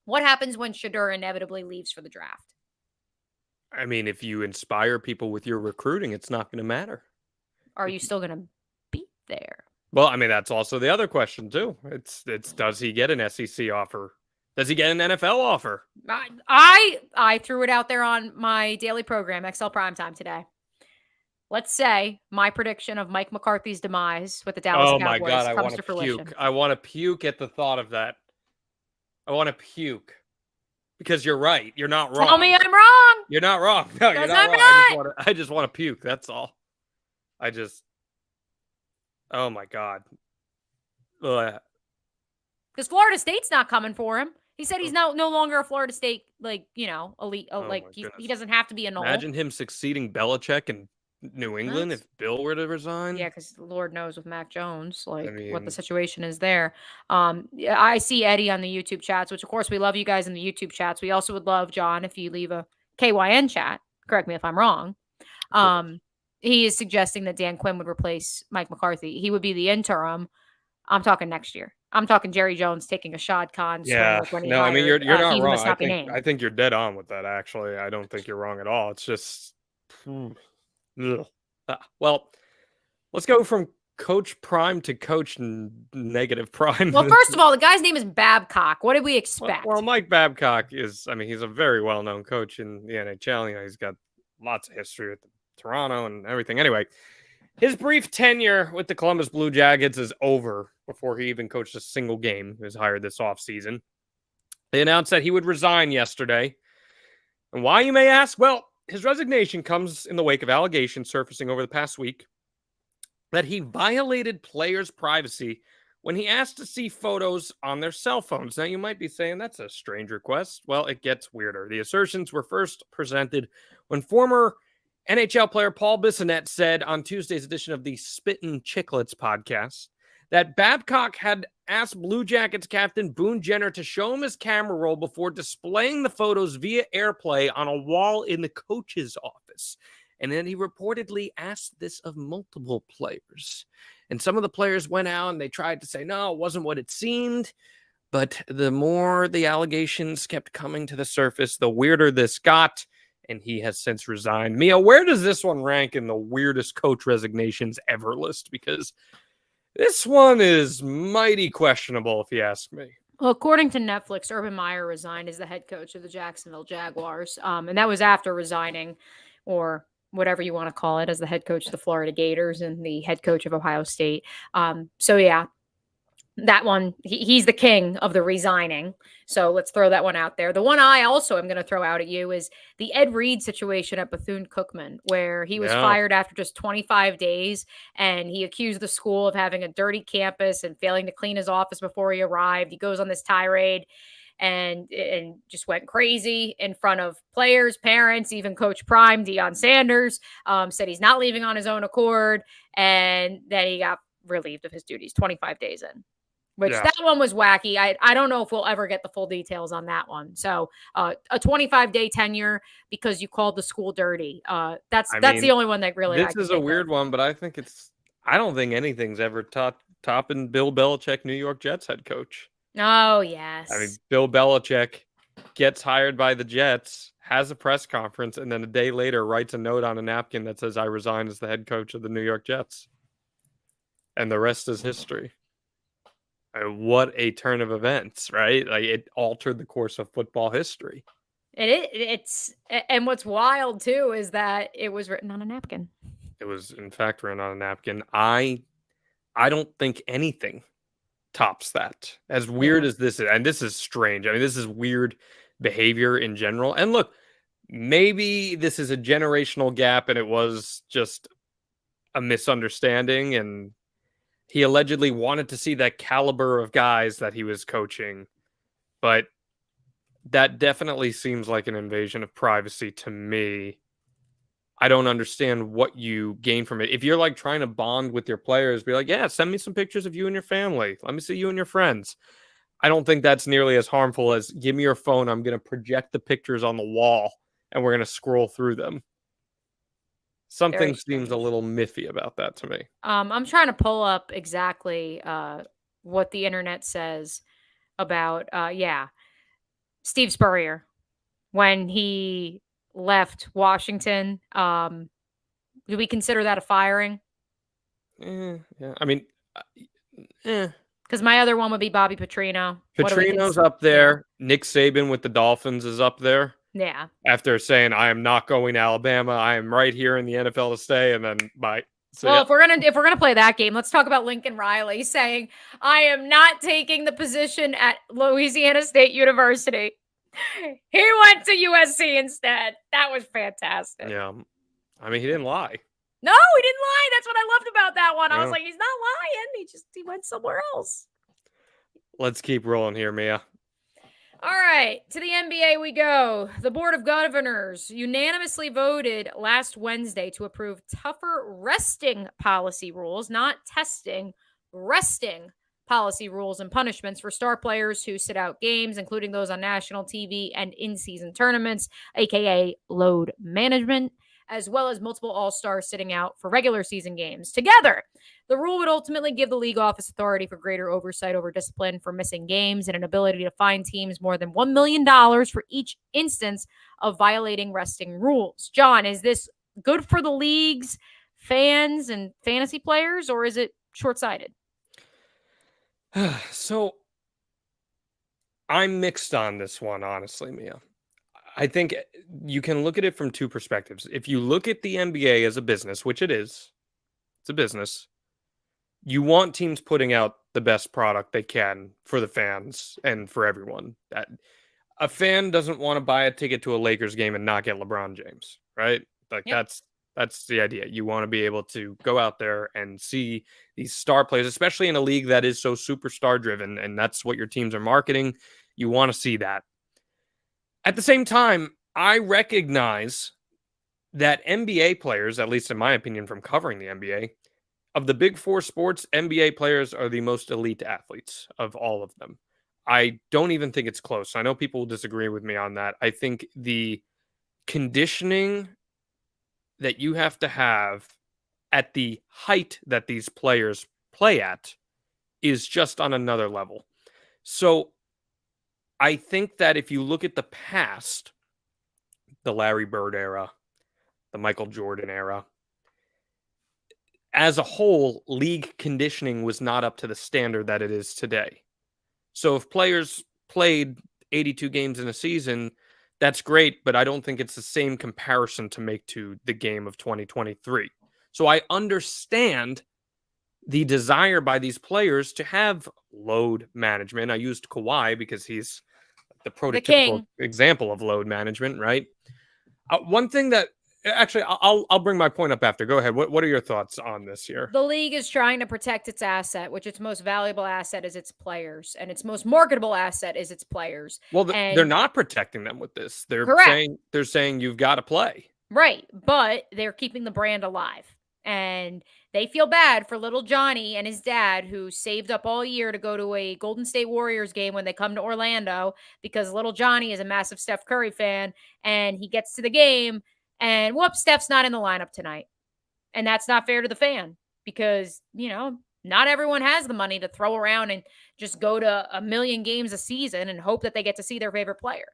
What happens when Shedeur inevitably leaves for the draft? I mean, if you inspire people with your recruiting, it's not going to matter. Are you still going to be there? Well, I mean, that's also the other question, too. It's does he get an SEC offer? Does he get an NFL offer? I threw it out there on my daily program, XL Primetime today. Let's say my prediction of Mike McCarthy's demise with the Dallas Cowboys my God, comes to fruition. Puke. I want to puke at the thought of that. I want to puke because you're right. You're not wrong. Tell me I'm wrong. You're not wrong. No, you're not wrong. I just want to puke. That's all. Oh my God. Because Florida State's not coming for him. He said he's no longer a Florida State, elite. He doesn't have to be a Knoll. Imagine him succeeding Belichick in New England if Bill were to resign. Yeah, because Lord knows with Mac Jones, what the situation is there. I see Eddie on the YouTube chats, which of course we love you guys in the YouTube chats. We also would love, John, if you leave a KYN chat. Correct me if I'm wrong. He is suggesting that Dan Quinn would replace Mike McCarthy. He would be the interim. I'm talking next year. I'm talking Jerry Jones taking a Shad Khan. Yeah, no, I mean you're not wrong. I think you're dead on with that. Actually, I don't think you're wrong at all. It's just. Well, let's go from Coach Prime to Coach Negative Prime. Well, first of all, the guy's name is Babcock. What did we expect? Well, Mike Babcock he's a very well-known coach in the NHL. He's got lots of history with the Toronto and everything. Anyway, his brief tenure with the Columbus Blue Jackets is over before he even coached a single game. He was hired this offseason. They announced that he would resign yesterday. And why, you may ask? Well, his resignation comes in the wake of allegations surfacing over the past week that he violated players' privacy when he asked to see photos on their cell phones. Now, you might be saying that's a strange request. Well, it gets weirder. The assertions were first presented when former NHL player Paul Bissonnette said on Tuesday's edition of the Spittin' Chicklets podcast that Babcock had asked Blue Jackets captain Boone Jenner to show him his camera roll before displaying the photos via AirPlay on a wall in the coach's office. And then he reportedly asked this of multiple players. And some of the players went out and they tried to say, no, it wasn't what it seemed. But the more the allegations kept coming to the surface, the weirder this got. And he has since resigned. Mia, where does this one rank in the weirdest coach resignations ever list? Because this one is mighty questionable, if you ask me. Well, according to Netflix, Urban Meyer resigned as the head coach of the Jacksonville Jaguars. And that was after resigning, or whatever you want to call it, as the head coach of the Florida Gators and the head coach of Ohio State. So yeah, that one, he's the king of the resigning. So let's throw that one out there. The one I also am going to throw out at you is the Ed Reed situation at Bethune-Cookman, where he was fired after just 25 days, and he accused the school of having a dirty campus and failing to clean his office before he arrived. He goes on this tirade and just went crazy in front of players, parents, even Coach Prime, Deion Sanders, said he's not leaving on his own accord, and then he got relieved of his duties 25 days in. Which that one was wacky. I don't know if we'll ever get the full details on that one. So a 25-day tenure because you called the school dirty. That's the only one that really. This is a weird one, but I don't think anything's ever topping Bill Belichick, New York Jets head coach. Oh yes. I mean, Bill Belichick gets hired by the Jets, has a press conference, and then a day later writes a note on a napkin that says, "I resign as the head coach of the New York Jets," and the rest is history. What a turn of events, right? Like, it altered the course of football history. And what's wild too is that it was written on a napkin. It was, in fact, written on a napkin. I don't think anything tops that. As weird as this is, and this is strange. I mean, this is weird behavior in general. And look, maybe this is a generational gap and it was just a misunderstanding, and he allegedly wanted to see that caliber of guys that he was coaching, but that definitely seems like an invasion of privacy to me. I don't understand what you gain from it. If you're like trying to bond with your players, be like, yeah, send me some pictures of you and your family. Let me see you and your friends. I don't think that's nearly as harmful as give me your phone. I'm going to project the pictures on the wall and we're going to scroll through them. Something seems a little miffy about that to me. I'm trying to pull up exactly what the internet says about, Steve Spurrier when he left Washington. Do we consider that a firing? Yeah. I mean, because my other one would be Bobby Petrino. Petrino's up there. Yeah. Nick Saban with the Dolphins is up there. Yeah. After saying, I am not going to Alabama, I am right here in the NFL to stay, and then bye. So, well, if we're gonna play that game, let's talk about Lincoln Riley saying, I am not taking the position at Louisiana State University. He went to USC instead. That was fantastic. Yeah. I mean, he didn't lie. No, he didn't lie. That's what I loved about that one. I was like, he's not lying. He went somewhere else. Let's keep rolling here, Mia. All right, to the NBA we go. The Board of Governors unanimously voted last Wednesday to approve tougher resting policy rules, not testing, resting policy rules and punishments for star players who sit out games, including those on national TV and in-season tournaments, aka load management, as well as multiple all-stars sitting out for regular season games. Together, the rule would ultimately give the league office authority for greater oversight over discipline for missing games and an ability to fine teams more than $1 million for each instance of violating resting rules. John, is this good for the league's fans and fantasy players, or is it short-sighted? So I'm mixed on this one, honestly, Mia. I think you can look at it from two perspectives. If you look at the NBA as a business, which it is, it's a business, you want teams putting out the best product they can for the fans and for everyone. That a fan doesn't want to buy a ticket to a Lakers game and not get LeBron James, right? Like Yep. that's the idea. You want to be able to go out there and see these star players, especially in a league that is so superstar driven, and that's what your teams are marketing. You want to see that. At the same time, I recognize that NBA players, at least in my opinion from covering the NBA, of the big four sports, NBA players are the most elite athletes of all of them. I don't even think it's close. I know people will disagree with me on that. I think the conditioning that you have to have at the height that these players play at is just on another level. So I think that if you look at the past, the Larry Bird era, the Michael Jordan era, as a whole, league conditioning was not up to the standard that it is today. So if players played 82 games in a season, that's great, but I don't think it's the same comparison to make to the game of 2023. So I understand the desire by these players to have load management. I used Kawhi because he's the The prototypical king. example of load management, right? One thing that actually I'll bring my point up after. Go ahead. What are your thoughts on this here? The league is trying to protect its asset, which its most valuable asset is its players, and its most marketable asset is its players. Well, they're And not protecting them with this. correct, They're saying you've got to play. right, but they're keeping the brand alive. And they feel bad for little Johnny and his dad, who saved up all year to go to a Golden State Warriors game when they come to Orlando, because little Johnny is a massive Steph Curry fan, and he gets to the game and whoops, Steph's not in the lineup tonight. And that's not fair to the fan, because, not everyone has the money to throw around and just go to a million games a season and hope that they get to see their favorite player.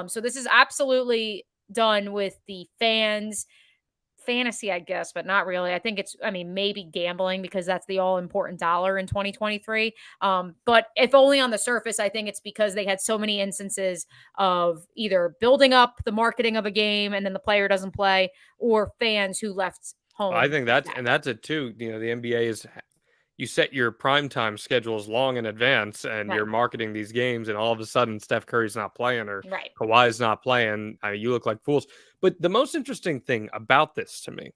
So this is absolutely done with the fans' fantasy, I guess, but not really. I think maybe gambling, because that's the all important dollar in 2023. But if only on the surface, I think it's because they had so many instances of either building up the marketing of a game and then the player doesn't play, or fans who left home. I think that's it too. The NBA is, you set your primetime schedules long in advance, and Right. you're marketing these games, and all of a sudden Steph Curry's not playing or Right. Kawhi's not playing. I mean, you look like fools. But the most interesting thing about this to me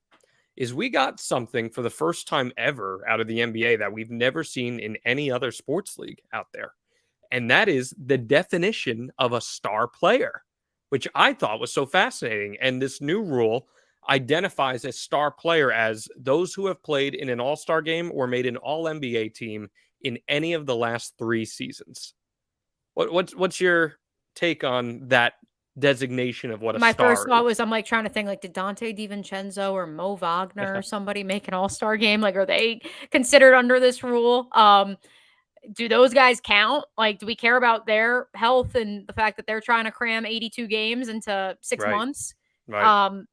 is we got something for the first time ever out of the NBA that we've never seen in any other sports league out there. And that is the definition of a star player, which I thought was so fascinating. And this new rule identifies a star player as those who have played in an all-star game or made an all-NBA team in any of the last 3 seasons. What's your take on that designation of what a My first star thought is? was, I'm like trying to think, like, did Dante DiVincenzo or Mo Wagner or somebody make an all-star game? Like, are they considered under this rule? Do those guys count? Like, do we care about their health and the fact that they're trying to cram 82 games into 6 Right, months? right.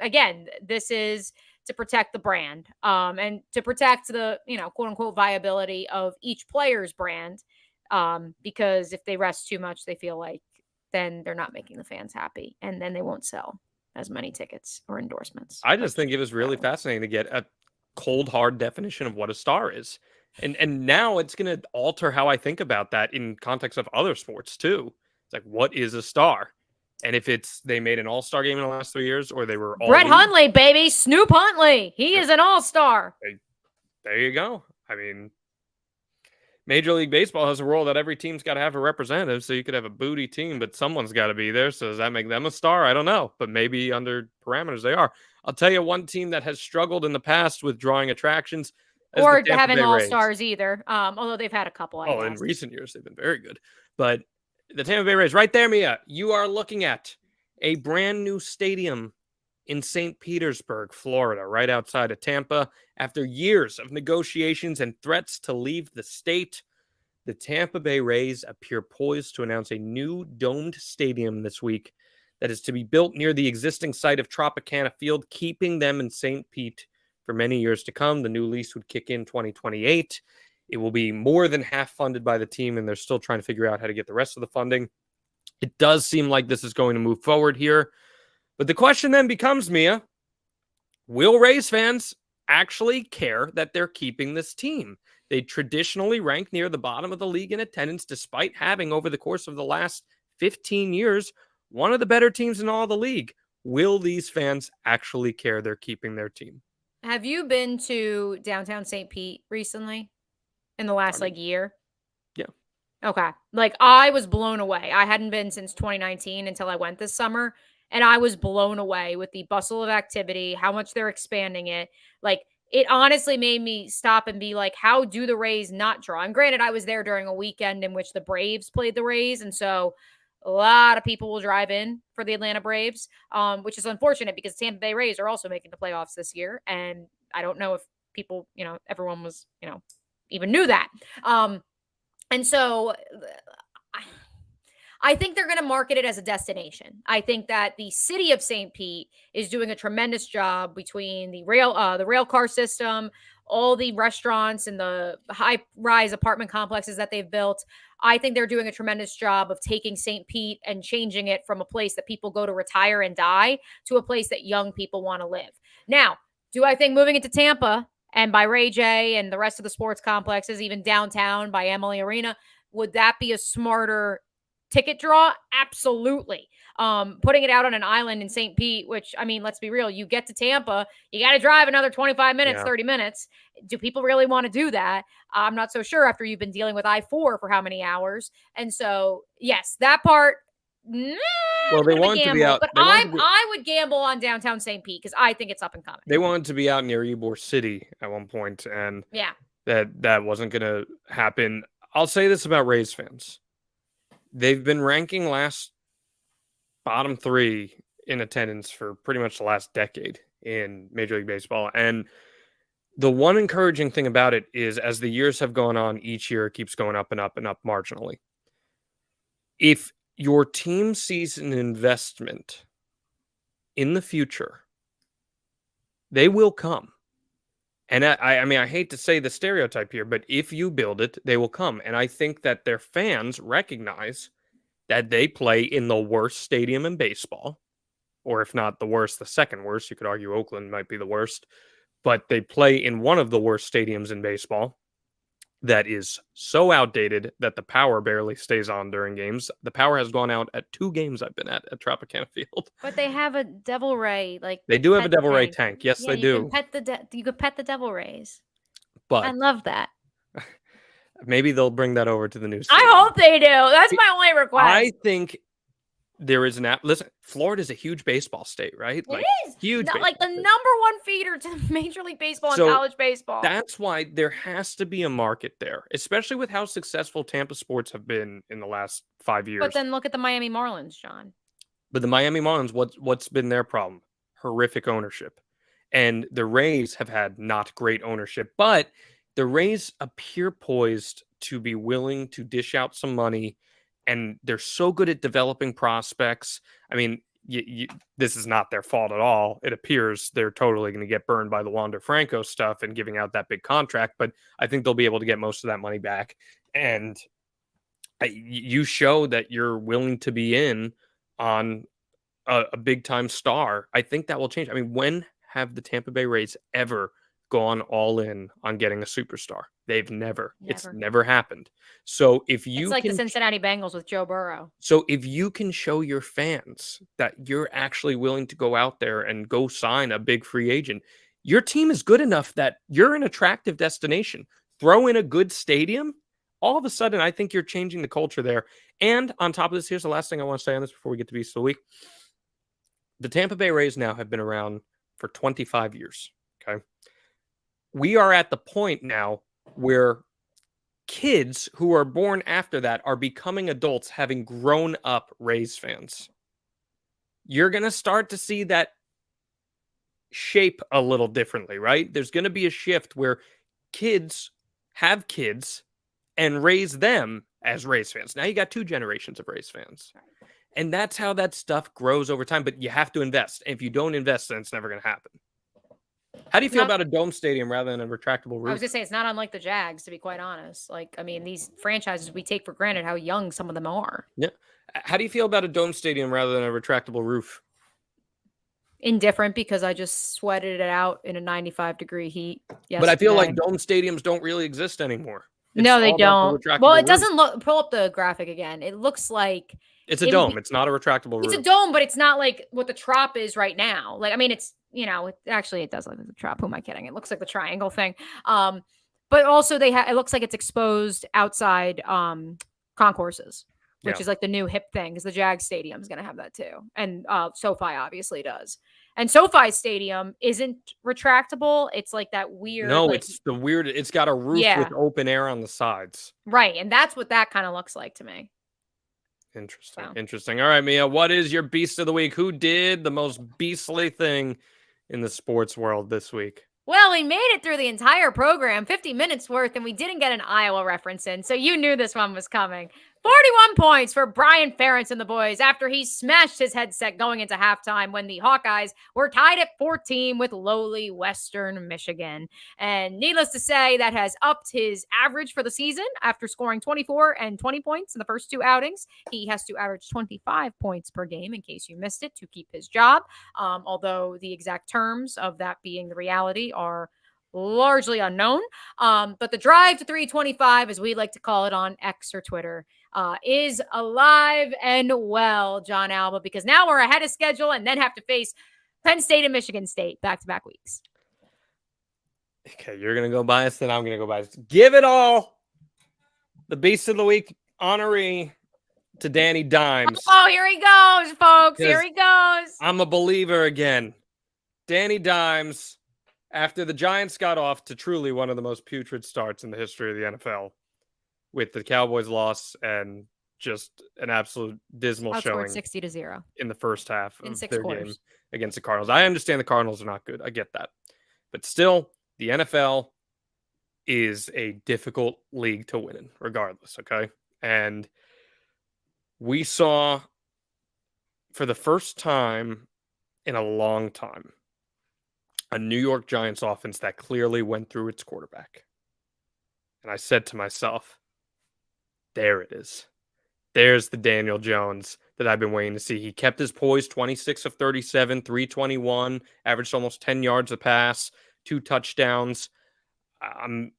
Again, this is to protect the brand, and to protect the, quote unquote viability of each player's brand. Because if they rest too much, they feel like then they're not making the fans happy, and then they won't sell as many tickets or endorsements. I just think it was really So, fascinating to get a cold hard definition of what a star is. And now it's going to alter how I think about that in context of other sports too. It's like, what is a star? And if it's they made an all-star game in the last 3 years or they were all Brett league, Hundley, baby, Snoop Huntley, he is an all-star. there you go. I mean, Major League Baseball has a rule that every team's got to have a representative, so you could have a booty team, but someone's got to be there. So does that make them a star? I don't know, but maybe under parameters they are. I'll tell you one team that has struggled in the past with drawing attractions is the Or Tampa having Bay Rays. all-stars either, although they've had a couple, I Oh, in guess. recent years they've been very good, but the Tampa Bay Rays, right there, Mia. You are looking at a brand new stadium in St. Petersburg, Florida, right outside of Tampa. After years of negotiations and threats to leave the state, the Tampa Bay Rays appear poised to announce a new domed stadium this week that is to be built near the existing site of Tropicana Field, keeping them in St. Pete for many years to come. The new lease would kick in 2028. It will be more than half funded by the team, and they're still trying to figure out how to get the rest of the funding. It does seem like this is going to move forward here. But the question then becomes, Mia, will Rays fans actually care that they're keeping this team? They traditionally rank near the bottom of the league in attendance, despite having, over the course of the last 15 years, one of the better teams in all the league. Will these fans actually care they're keeping their team? Have you been to downtown St. Pete recently in the last year? Yeah. Okay. Like, I was blown away. I hadn't been since 2019 until I went this summer, and I was blown away with the bustle of activity, how much they're expanding it. Like, it honestly made me stop and be like, how do the Rays not draw? And granted, I was there during a weekend in which the Braves played the Rays, and so a lot of people will drive in for the Atlanta Braves, which is unfortunate because Tampa Bay Rays are also making the playoffs this year, and I don't know if people, everyone was, even knew that. And so I think they're going to market it as a destination. I think that the city of St. Pete is doing a tremendous job between the rail car system, all the restaurants and the high-rise apartment complexes that they've built. I think they're doing a tremendous job of taking St. Pete and changing it from a place that people go to retire and die to a place that young people want to live. Now, do I think moving into Tampa and by Ray J and the rest of the sports complexes, even downtown by Emily Arena, would that be a smarter ticket draw? Absolutely. Putting it out on an island in St. Pete, which, I mean, let's be real, you get to Tampa, you got to drive another 25 minutes, 30 minutes. Do people really want to do that? I'm not so sure after you've been dealing with I-4 for how many hours. And so, yes, that part, well, they want to be out. But I would gamble on downtown St. Pete because I think it's up and coming. They wanted to be out near Ybor City at one point, and that wasn't going to happen. I'll say this about Rays fans. They've been ranking bottom 3 in attendance for pretty much the last decade in Major League Baseball. And the one encouraging thing about it is as the years have gone on, each year it keeps going up and up and up marginally. If your team sees an investment in the future, they will come. And I mean, I hate to say the stereotype here, but if you build it, they will come. And I think that their fans recognize that they play in the worst stadium in baseball, or if not the worst, the second worst. You could argue Oakland might be the worst, but they play in one of the worst stadiums in baseball that is so outdated that the power barely stays on during games. The power has gone out at 2 games I've been at Tropicana Field. But they have a Devil Ray, they do have a Devil Ray tank. Yes, they do. You could pet the Devil Rays. But I love that. Maybe they'll bring that over to the news. I hope they do. That's my only request. I think there is listen, Florida's a huge baseball state, right? It is huge. Like the number 1 feeder to Major League Baseball and college baseball. That's why there has to be a market there, especially with how successful Tampa sports have been in the last 5 years. But then look at the Miami Marlins, John. But the Miami Marlins, what's been their problem? Horrific ownership. And the Rays have had not great ownership, but the Rays appear poised to be willing to dish out some money, and they're so good at developing prospects. I mean, this is not their fault at all. It appears they're totally going to get burned by the Wander Franco stuff and giving out that big contract, but I think they'll be able to get most of that money back. And you show that you're willing to be in on a big-time star. I think that will change. I mean, when have the Tampa Bay Rays ever gone all in on getting a superstar? They've never. It's never happened. So if you it's like the Cincinnati Bengals with Joe Burrow. So if you can show your fans that you're actually willing to go out there and go sign a big free agent, your team is good enough that you're an attractive destination. Throw in a good stadium, all of a sudden I think you're changing the culture there. And on top of this, here's the last thing I want to say on this before we get to Beast of the Week. The Tampa Bay Rays now have been around for 25 years. Okay. We are at the point now where kids who are born after that are becoming adults, having grown up Rays fans. You're going to start to see that shape a little differently, right? There's going to be a shift where kids have kids and raise them as Rays fans. Now you got 2 generations of Rays fans. And that's how that stuff grows over time. But you have to invest. And if you don't invest, then it's never going to happen. How do you feel about a dome stadium rather than a retractable roof? I was gonna say it's not unlike the Jags, to be quite honest. Like, I mean, these franchises, we take for granted how young some of them are. Yeah. How do you feel about a dome stadium rather than a retractable roof? Indifferent, because I just sweated it out in a 95-degree heat yesterday. But I feel like dome stadiums don't really exist anymore. No, they don't. Well, it doesn't look. Pull up the graphic again. It looks like it's a dome. It's not a retractable roof. It's a dome, but it's not like what the Trop is right now. Like, I mean, it's, actually it does look like the Trop. Who am I kidding? It looks like the triangle thing. But also it looks like it's exposed outside concourses, which is like the new hip thing, because the Jag Stadium is going to have that too, and SoFi obviously does. And SoFi Stadium isn't retractable. It's like that weird. No, it's the weird. It's got a roof with open air on the sides. Right, and that's what that kind of looks like to me. Interesting. Wow. Interesting. All right, Mia, what is your beast of the week? Who did the most beastly thing in the sports world this week? Well, we made it through the entire program, 50 minutes worth, and we didn't get an Iowa reference in, so you knew this one was coming. 41 points for Brian Ferentz and the boys after he smashed his headset going into halftime when the Hawkeyes were tied at 14 with lowly Western Michigan. And needless to say, that has upped his average for the season after scoring 24 and 20 points in the first two outings. He has to average 25 points per game, in case you missed it, to keep his job. Although the exact terms of that being the reality are largely unknown. But the drive to 325, as we like to call it on X or Twitter, is alive and well, John Alba, because now we're ahead of schedule and then have to face Penn State and Michigan State back-to-back weeks. Okay, you're going to go biased, then I'm going to go biased. Give it all. The Beast of the Week honoree to Danny Dimes. Oh, here he goes, folks. Here he goes. I'm a believer again. Danny Dimes, after the Giants got off to truly one of the most putrid starts in the history of the NFL, with the Cowboys loss and just an absolute dismal showing 60-0 in the first half in of 6 their quarters game against the Cardinals. I understand the Cardinals are not good. I get that. But still, the NFL is a difficult league to win in, regardless, okay? And we saw, for the first time in a long time, a New York Giants offense that clearly went through its quarterback. And I said to myself, there it is. There's the Daniel Jones that I've been waiting to see. He kept his poise, 26 of 37, 321, averaged almost 10 yards a pass, 2 touchdowns. I'm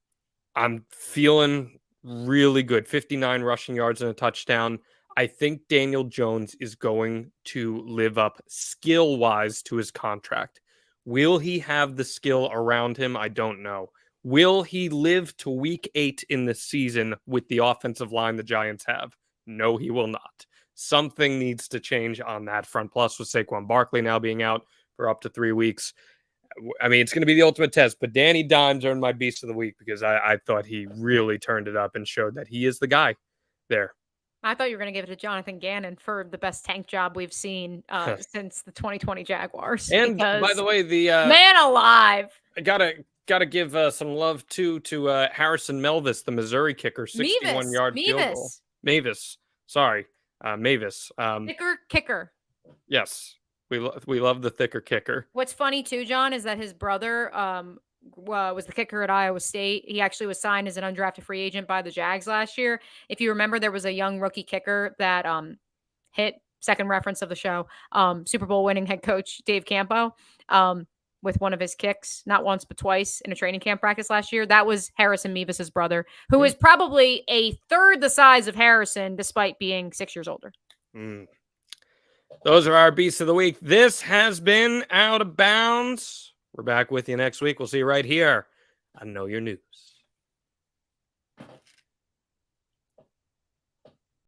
feeling really good. 59 rushing yards and a touchdown. I think Daniel Jones is going to live up skill-wise to his contract. Will he have the skill around him? I don't know. Will he live to week 8 in the season with the offensive line the Giants have? No, he will not. Something needs to change on that front. Plus, with Saquon Barkley now being out for up to 3 weeks, I mean, it's going to be the ultimate test. But Danny Dimes earned my Beast of the Week because I thought he really turned it up and showed that he is the guy there. I thought you were going to give it to Jonathan Gannon for the best tank job we've seen since the 2020 Jaguars. And by the way, the man alive, I gotta give some love to Harrison Melvis, the Missouri kicker, 61-yard field goal. Mavis, sorry, Mavis. Kicker. Yes, we love the thicker kicker. What's funny too, John, is that his brother was the kicker at Iowa State. He actually was signed as an undrafted free agent by the Jags last year. If you remember, there was a young rookie kicker that hit, second reference of the show, Super Bowl winning head coach Dave Campo with one of his kicks, not once but twice in a training camp practice last year. That was Harrison Mevis's brother, who is probably a third the size of Harrison despite being 6 years older. Those are our Beasts of the Week. This has been Out of Bounds. We're back with you next week. We'll see you right here on Know Your News.